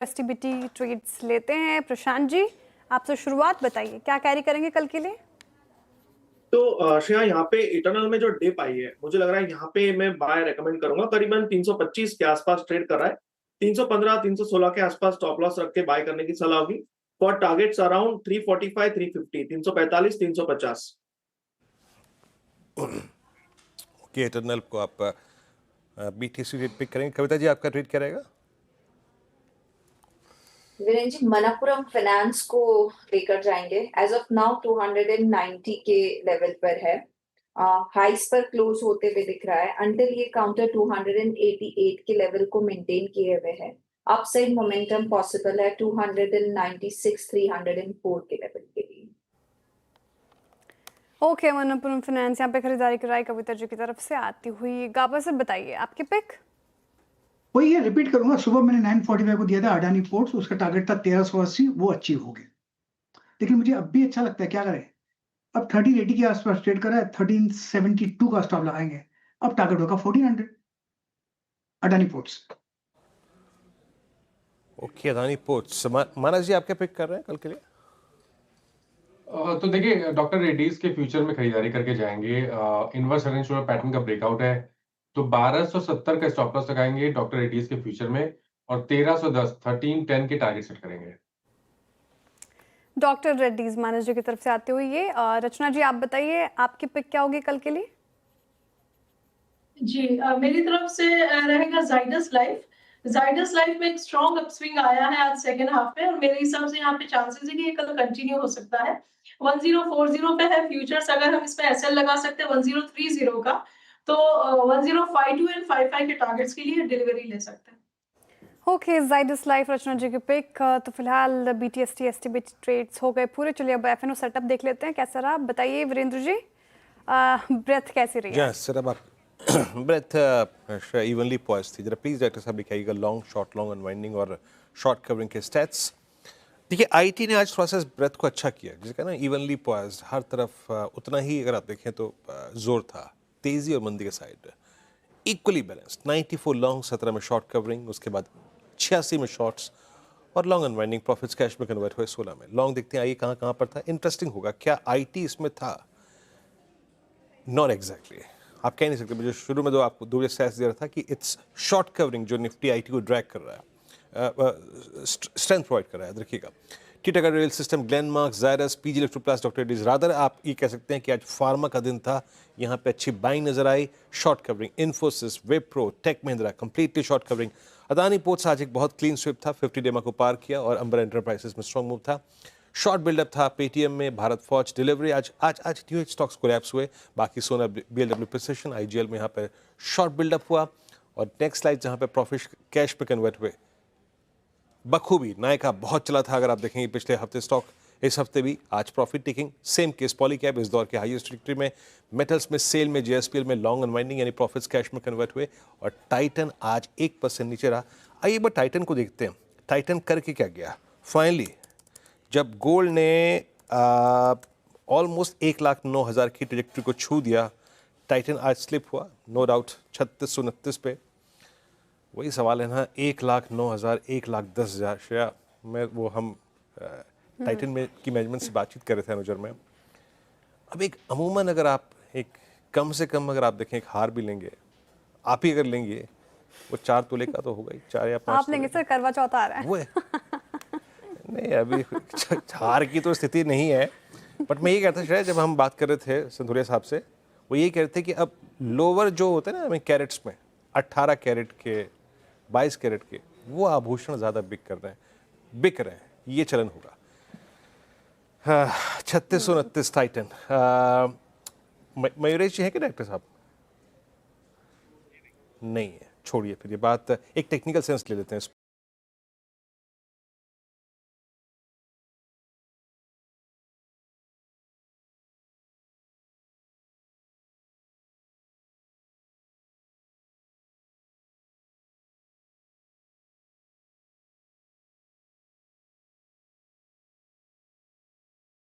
STBT trades लेते हैं। प्रशांत जी, आपसे शुरुआत बताइए, क्या कैरी करेंगे कल के लिए? तो श्रेया, यहाँ पे इटर्नल में जो डिप आई है, मुझे लग रहा है यहाँ पे मैं बाय रेकमेंड करूंगा। करीबन 325 के आसपास ट्रेड कर रहा है। 315 316 के आसपास स्टॉप लॉस रख के बाय करने की सलाह होगी। For targets around 345 350, 345 350। Okay, eternal को आप बीटीसी रेट पिक करेंगे। कविता जी, आपका रेट क्या रहेगा? वीरेंद्र जी, मनप्पुरम फाइनेंस को लेकर जाएंगे। एज ऑफ नाउ 290 के लेवल पर है। हाइस पर क्लोज होते हुए दिख रहा है। अंटिल ये काउंटर 288 के लेवल को मेंटेन किए हुए है। अपसाइड मोमेंटम पॉसिबल है 296 304 के लेवल के लिए। ओके, मनप्पुरम फाइनेंस यहाँ पे खरीदारी कराई कविता जी की तरफ से आती हुई। गाबा से बताइए आपकी पिक। वही है, रिपीट करूंगा। सुबह मैंने 945 को दिया था अडानी पोर्ट्स, उसका टारगेट था 1380, वो अचीव हो गया। लेकिन मुझे अब भी अच्छा लगता है, क्या करें। अब 1380 के आसपास ट्रेड कर रहा है, 1372 का स्टॉप लगाएंगे। अब टारगेट होगा 1400 Adani ports. Okay, Adani ports. Manas ji, आप क्या पिक कर रहे हैं कल के लिए? तो देखिए, डॉक्टर रेड्डीज के फ्यूचर में खरीदारी करके जाएंगे। इनवर्स रेंज पैटर्न का ब्रेकआउट है, तो 1270 का स्टॉप लॉस लगाएंगे डॉक्टर रेड्डीज के फ्यूचर में, और 1310 1310 के टारगेट सेट करेंगे। डॉक्टर रेड्डीज मानस जी की तरफ से आती हुई ये। रचना जी, आप बताइए आपकी पिक क्या होगी कल के लिए? जी, मेरी तरफ से रहेगा जाइडस लाइफ। जाइडस लाइफ में एक स्ट्रॉन्ग अपस्विंग आया है आज सेकंड हाफ में, और मेरे हिसाब से यहाँ पे चांसेस है कि ये कल कंटिन्यू हो सकता है। 1040 पे है फ्यूचर्स। अगर हम इसमें एसएल लगा सकते हैं 1030 का, तो 1052 एंड 55 के टारगेट्स के लिए डिलीवरी ले सकते हैं। ओके, जाइडस लाइफ रचना जी की पिक। तो फिलहाल बीटीएसटी एसटीबीटी ट्रेड्स हो गए पूरे। चलिए अब एफएनओ सेटअप देख लेते हैं कैसा रहा। बताइए वीरेंद्र जी, ब्रेथ कैसी रही? यस सर, अब आप ब्रेथ इवनली पॉइज थी। जरा प्लीज डॉक्टर साहब दिखाइएगा लॉन्ग, शॉर्ट, लॉन्ग अनवाइंडिंग और शॉर्ट कवरिंग के स्टैट्स। देखिए, आईटी ने आज थोड़ा सा ब्रेथ को अच्छा किया, जिसे कहना इवनली पॉइज, हर तरफ उतना ही अगर आप देखें तो जोर था। तेजी और मंदी के साइड इक्वली बैलेंस्ड। 94 लॉन्ग, 17 में शॉर्ट कवरिंग, उसके बाद 86 में शॉर्ट्स और लॉन्ग अनवाइंडिंग। प्रॉफिट्स कैश में कन्वर्ट हुए 16 में। लॉन्ग देखते हैं आइए कहाँ कहाँ पर था। इंटरेस्टिंग होगा, क्या आईटी इसमें था? Not exactly. आप कह नहीं सकते। मुझे शुरू में आपको दो स्टैट्स दे रहा था कि इट्स शॉर्ट कवरिंग जो निफ्टी आईटी को ड्रैग कर रहा है, स्ट्रेंथ प्रोवाइड कर रहा है। देखिएगा, Titagarh rail system, Glenmark, Zydus, PG electroplast, doctor Reddy's. Rather आप ये कह सकते हैं कि आज फार्मा का दिन था। यहाँ पे अच्छी बाइंग नजर आई। Short covering Infosys, Wipro, tech Mahindra completely short covering. Adani ports आज एक बहुत क्लीन स्विप था, 50 डेमा को पार किया, और अंबर एंटरप्राइजेस में स्ट्रॉन्ग मूव था। शॉर्ट बिल्डअप था पेटीएम में, भारत फौज, डिलीवरी। आज आज आज न्यू एज स्टॉक्स कोलैप्स हुए। बाकी सोना, बीएलडब्ल्यू प्रिसिशन, आईजीएल में यहाँ पर शॉर्ट बिल्डअप हुआ। और नेक्स्ट स्लाइड जहाँ पे प्रॉफिट कैश पे कन्वर्ट हुए बखूबी। नायका बहुत चला था, अगर आप देखेंगे पिछले हफ्ते स्टॉक, इस हफ्ते भी आज profit taking. Same case Polycab, इस दौर के हाईएस्ट ट्रिक्ट्री में। मेटल्स में, सेल में, जेएसपीएल में लॉन्ग अनवाइंडिंग यानी प्रॉफिट्स कैश में कन्वर्ट हुए। और टाइटन आज 1% नीचे रहा। आइए एक बार टाइटन को देखते हैं, टाइटन करके क्या गया। फाइनली जब गोल्ड ने ऑलमोस्ट 1,09,000 की ट्रेजेक्ट्री को छू दिया, टाइटन आज स्लिप हुआ, नो डाउट 3629 पे। वही सवाल है ना, 1,09,000, 1,10,000। श्रेया, मैं वो हम टाइटन में की मैनेजमेंट से बातचीत कर रहे थे अनुजर में। अब एक अमूमन अगर आप एक कम से कम अगर आप देखें एक हार भी लेंगे, आप ही अगर लेंगे, वो 4 तोले का तो होगा ही, 4 या 5 आप लेंगे सर, करवा चौथ आ रहा है। वो है नहीं, अभी हार की तो स्थिति नहीं है। बट मैं ये कहता शायद, जब हम बात कर रहे थे संधुलिया साहब से, वो ये कह रहे थे कि अब लोअर जो होते हैं ना हमें कैरेट्स में, 18 कैरेट के, 22 कैरेट के, वो आभूषण ज़्यादा बिक रहे हैं। ये चलन होगा। 3629 टाइटन। मयूरेश जी है क्या डॉक्टर साहब? नहीं है, छोड़िए फिर ये बात। एक टेक्निकल सेंस ले लेते हैं।